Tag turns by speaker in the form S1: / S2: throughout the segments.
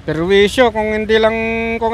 S1: Perwisyo, kung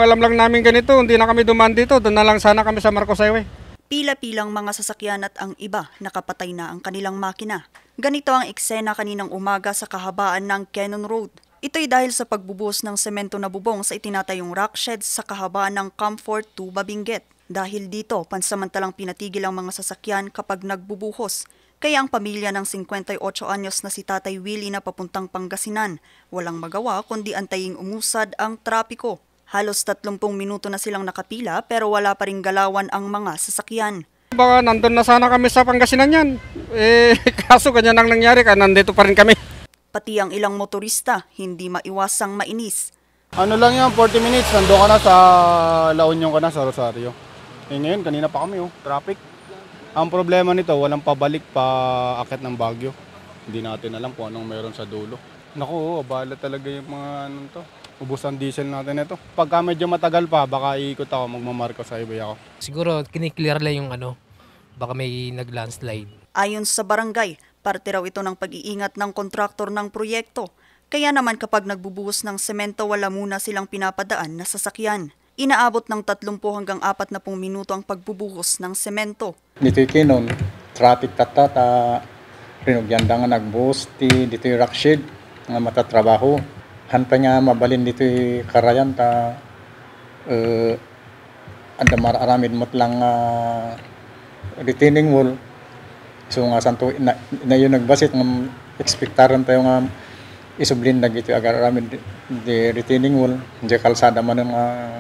S1: alam lang namin ganito, hindi na kami dumaan dito, doon na lang sana kami sa Marcos Highway.
S2: Pila-pilang mga sasakyan at ang iba nakapatay na ang kanilang makina. Ganito ang eksena kaninang umaga sa kahabaan ng Cannon Road. Ito'y dahil sa pagbubuhos ng semento na bubong sa itinatayong rock sheds sa kahabaan ng Comfort 2 Babinguet. Dahil dito, pansamantalang pinatigil ang mga sasakyan kapag nagbubuhos. Kaya ang pamilya ng 58 anyos na si Tatay Willie na papuntang Pangasinan, walang magawa kundi antayin umusad ang trapiko. Halos 30 minuto na silang nakapila pero wala pa ring galawan ang mga sasakyan.
S1: Baka nandun na sana kami sa Pangasinan yan. Kaso ganyan ang nangyari, kaya nandito pa rin kami.
S2: Pati ang ilang motorista, hindi maiwasang mainis.
S3: Ano lang yan, 40 minutes, nandun ka na sa La Union ka na, sa Rosario. Ngayon, kanina pa kami, traffic. Ang problema nito, walang pabalik pa akit ng Baguio. Hindi natin alam kung anong meron sa dulo. Naku, abala talaga yung mga ubos ang diesel natin ito. Pagka medyo matagal pa, baka iikot ako, magmamarko sa highway ako.
S4: Siguro kiniklear lang yung baka may nag-landslide.
S2: Ayon sa barangay, parte raw ito ng pag-iingat ng kontraktor ng proyekto. Kaya naman kapag nagbubuhos ng semento, wala muna silang pinapadaan na sasakyan. Inaabot ng 30 hanggang 40 minuto ang pagbubuhos ng semento.
S5: Dito'y kinon, traffic tatata, rinugyanda nga nagbuhos, dito'y rockshed, nga matatrabaho. Hanta nga mabalin dito'y karayan, anda mararamid mo't lang retaining wall. So nga santo, na yun nagbasit, nga ekspektaran tayo nga isublin na dito agar ramin di retaining wall, di kalsada man ng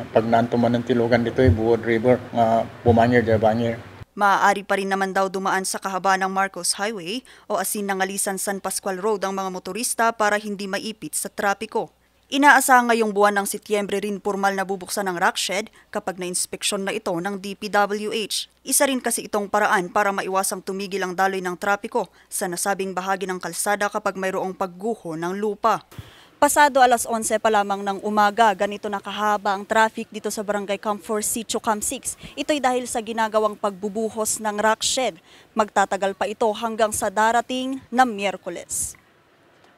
S5: pagnanto man ng tilugan dito Buod River nga bumangir di bangir.
S2: Maaari pa rin naman daw dumaan sa kahabaan ng Marcos Highway o Asin-Nangalisan San Pascual Road ang mga motorista para hindi maipit sa trapiko. Inaasahan ngayong buwan ng Setyembre rin pormal na bubuksan ng rock shed kapag na-inspeksyon na ito ng DPWH. Isa rin kasi itong paraan para maiwasang tumigil ang daloy ng trapiko sa nasabing bahagi ng kalsada kapag mayroong pagguho ng lupa. Pasado alas 11 pa lamang ng umaga, ganito na kahaba ang traffic dito sa Barangay Camp 4 Sitio Camp 6. Ito'y dahil sa ginagawang pagbubuhos ng rock shed. Magtatagal pa ito hanggang sa darating na Miyerkules.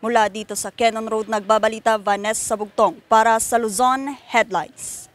S2: Mula dito sa Cannon Road, nagbabalita Vanessa Sabugtong para sa Luzon Headlines.